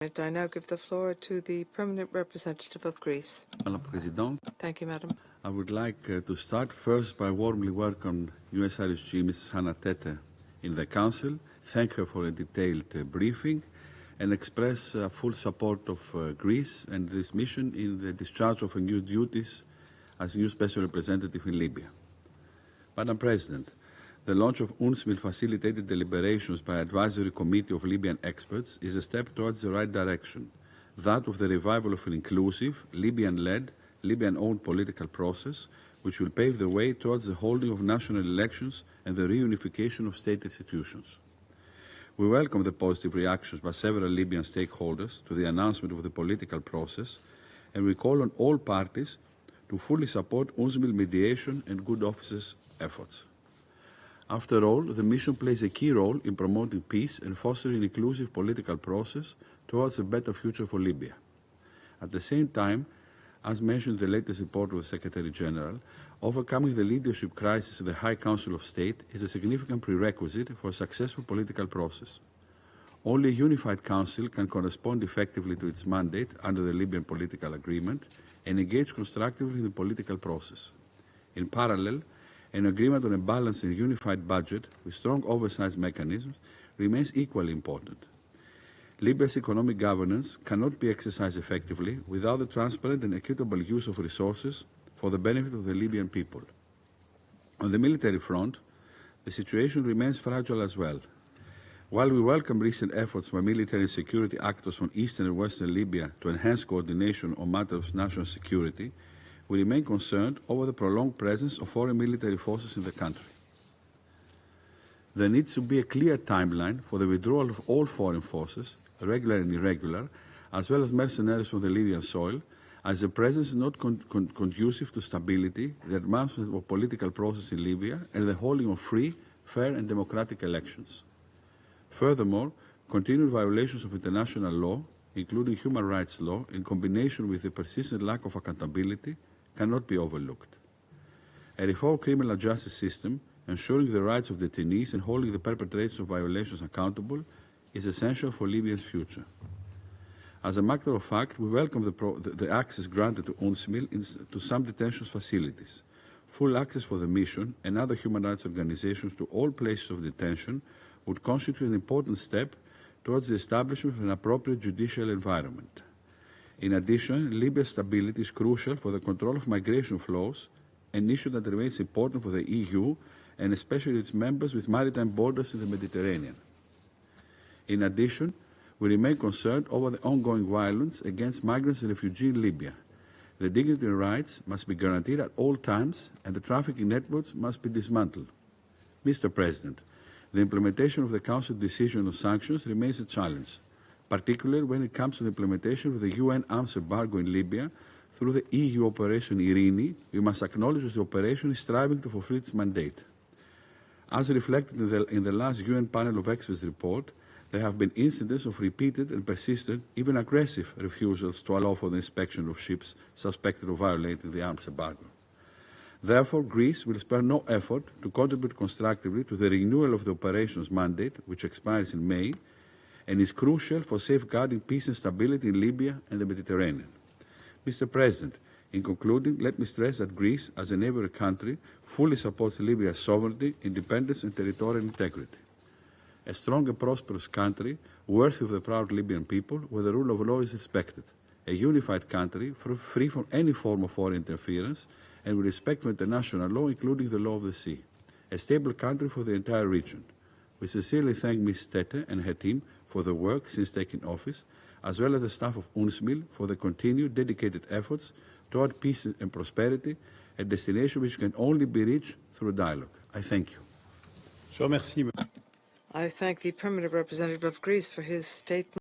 I now give the floor to the permanent representative of Greece. Madam President, Thank you, Madam. I would like to start first by warmly welcome UNSC Mrs. Hannah Tete in the Council, thank her for a detailed briefing, and express full support of Greece and this mission in the discharge of her new duties as new Special Representative in Libya. Madam President, the launch of UNSMIL facilitated deliberations by an advisory committee of Libyan experts is a step towards the right direction, that of the revival of an inclusive, Libyan-led, Libyan-owned political process, which will pave the way towards the holding of national elections and the reunification of state institutions. We welcome the positive reactions by several Libyan stakeholders to the announcement of the political process, and we call on all parties to fully support UNSMIL mediation and good offices' efforts. After all, the mission plays a key role in promoting peace and fostering an inclusive political process towards a better future for Libya. At the same time, as mentioned in the latest report of the Secretary General, overcoming the leadership crisis in the High Council of State is a significant prerequisite for a successful political process. Only a unified council can correspond effectively to its mandate under the Libyan political agreement and engage constructively in the political process. In parallel, an agreement on a balanced and unified budget with strong oversight mechanisms remains equally important. Libya's economic governance cannot be exercised effectively without the transparent and equitable use of resources for the benefit of the Libyan people. On the military front, the situation remains fragile as well. While we welcome recent efforts by military and security actors from eastern and western Libya to enhance coordination on matters of national security, we remain concerned over the prolonged presence of foreign military forces in the country. There needs to be a clear timeline for the withdrawal of all foreign forces, regular and irregular, as well as mercenaries from the Libyan soil, as the presence is not conducive to stability, the advancement of political process in Libya, and the holding of free, fair and democratic elections. Furthermore, continued violations of international law, including human rights law, in combination with the persistent lack of accountability, cannot be overlooked. A reformed criminal justice system, ensuring the rights of detainees and holding the perpetrators of violations accountable, is essential for Libya's future. As a matter of fact, we welcome the access granted to UNSMIL to some detention facilities. Full access for the mission and other human rights organizations to all places of detention would constitute an important step towards the establishment of an appropriate judicial environment. In addition, Libya's stability is crucial for the control of migration flows, an issue that remains important for the EU and especially its members with maritime borders in the Mediterranean. In addition, we remain concerned over the ongoing violence against migrants and refugees in Libya. The dignity and rights must be guaranteed at all times, and the trafficking networks must be dismantled. Mr. President, the implementation of the Council decision on sanctions remains a challenge, particularly when it comes to the implementation of the UN arms embargo in Libya through the EU Operation Irini. We must acknowledge that the operation is striving to fulfill its mandate. As reflected in the last UN panel of experts report, there have been incidents of repeated and persistent, even aggressive, refusals to allow for the inspection of ships suspected of violating the arms embargo. Therefore, Greece will spare no effort to contribute constructively to the renewal of the operation's mandate, which expires in May, and is crucial for safeguarding peace and stability in Libya and the Mediterranean. Mr. President, in concluding, let me stress that Greece, as a neighboring country, fully supports Libya's sovereignty, independence and territorial integrity. A strong and prosperous country, worthy of the proud Libyan people, where the rule of law is respected. A unified country, free from any form of foreign interference, and with respect for international law, including the law of the sea. A stable country for the entire region. We sincerely thank Ms. Tete and her team for the work since taking office, as well as the staff of UNSMIL for the continued dedicated efforts toward peace and prosperity, a destination which can only be reached through dialogue. I thank you. I thank the permanent representative of Greece for his statement.